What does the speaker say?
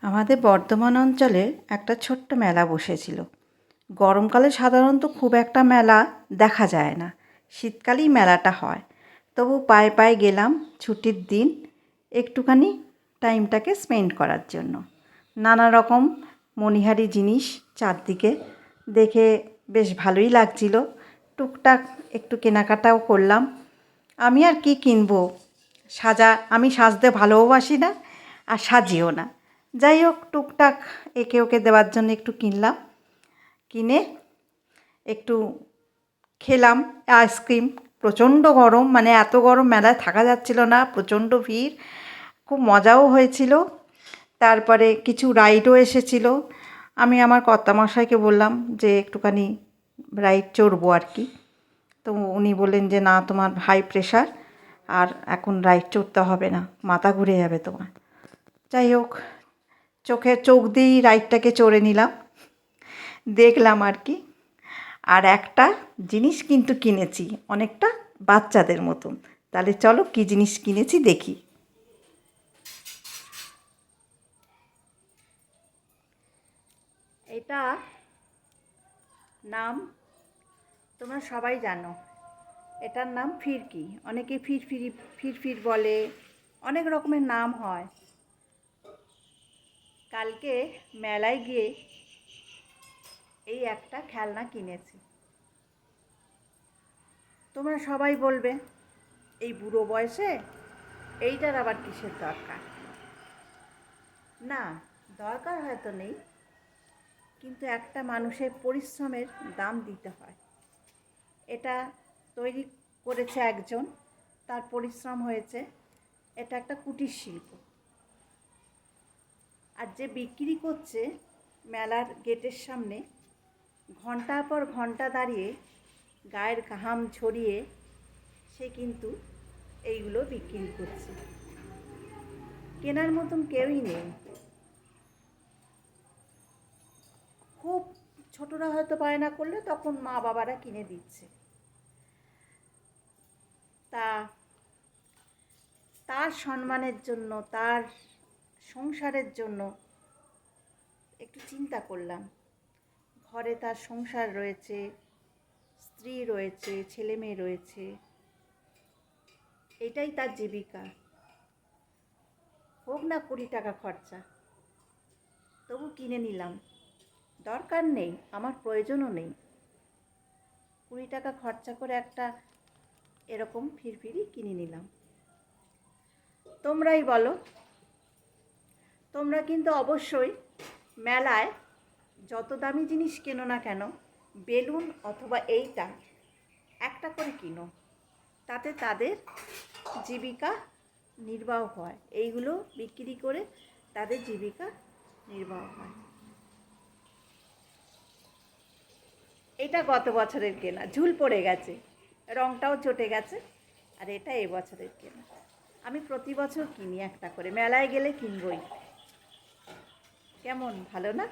আমাদের বর্ধমান অঞ্চলে একটা ছোট্ট মেলা বসেছিল। গরমকালে সাধারণত খুব একটা মেলা দেখা যায় না, শীতকালেই মেলাটা হয়। তবু পায়ে পায়ে গেলাম ছুটির দিন একটুখানি টাইমটাকে স্পেন্ড করার জন্য। নানা রকম মণিহারি জিনিস চারদিকে দেখে বেশ ভালোই লাগছিল। টুকটাক একটু কেনাকাটাও করলাম। আমি আর কি কিনবো, আমি সাজতে ভালোবাসি না আর সাজিও না। যাই হোক, টুকটাক একে ওকে দেওয়ার জন্য একটু কিনলাম। কিনে একটু খেলাম আইসক্রিম। প্রচণ্ড গরম, মানে এত গরম মেলায় থাকা যাচ্ছিল না, প্রচণ্ড ভিড়, খুব মজাও হয়েছিল। তারপরে কিছু রাইডও এসেছিল। আমি আমার কর্তামশাইকে বললাম যে একটুখানি রাইড চড়বো আর কি। তো উনি বললেন যে না, তোমার হাই প্রেশার, আর এখন রাইড চড়তে হবে না, মাথা ঘুরে যাবে তোমার। যাই হোক, চোখ দিয়েই রাইডটাকে চড়ে নিলাম, দেখলাম আর কি। আর একটা জিনিস কিন্তু কিনেছি, অনেকটা বাচ্চাদের মতন। তাহলে চলো কী জিনিস কিনেছি দেখি। এটা নাম তোমরা সবাই জানো, এটার নাম ফিরকি। অনেকে ফিরফির বলে, অনেক রকমের নাম হয়। কালকে মেলায় গিয়ে এই একটা খেলনা কিনেছি। তোমরা সবাই বলবে এই বুড়ো বয়সে এইটার আবার কিসের দরকার। না, দরকার হয়তো নেই, কিন্তু একটা মানুষের পরিশ্রমের দাম দিতে হয়। এটা তৈরি করেছে একজন, তার পরিশ্রম হয়েছে। এটা একটা কুটির শিল্প। আর যে বিক্রি করছে মেলার গেটের সামনে, ঘন্টার পর ঘন্টা দাঁড়িয়ে গায়ের ঘাম ঝরিয়ে সে কিন্তু এইগুলো বিক্রি করছে। কেনার মতন কেউই নেই। খুব ছোটরা হয়তো বায়না করলে তখন মা বাবারা কিনে দিচ্ছে। তার সম্মানের জন্য, তার সংসারের জন্য একটু চিন্তা করলাম। ঘরে তার সংসার রয়েছে, স্ত্রী রয়েছে, ছেলে মেয়ে রয়েছে, এটাই তার জীবিকা। হোক না 20 টাকা খরচা, তবু কিনে নিলাম। দরকার নেই, আমার প্রয়োজনও নেই। 20 টাকা খরচা করে একটা এরকম ফিরফিরি কিনে নিলাম। তোমরাই বলো, তোমরা কিন্তু অবশ্যই মেলায় যত দামি জিনিস কেনো না কেন, বেলুন অথবা এইটা একটা করে কিনো, তাতে তাদের জীবিকা নির্বাহ হয়। এইগুলো বিক্রি করে তাদের জীবিকা নির্বাহ হয়। এটা গত বছরের কেনা, ঝুল পড়ে গেছে, রঙটাও চটে গেছে। আর এটা এবছরের কেনা। আমি প্রতি বছর কিনি একটা করে, মেলায় গেলে কিনবই। কেমন, ভালো না?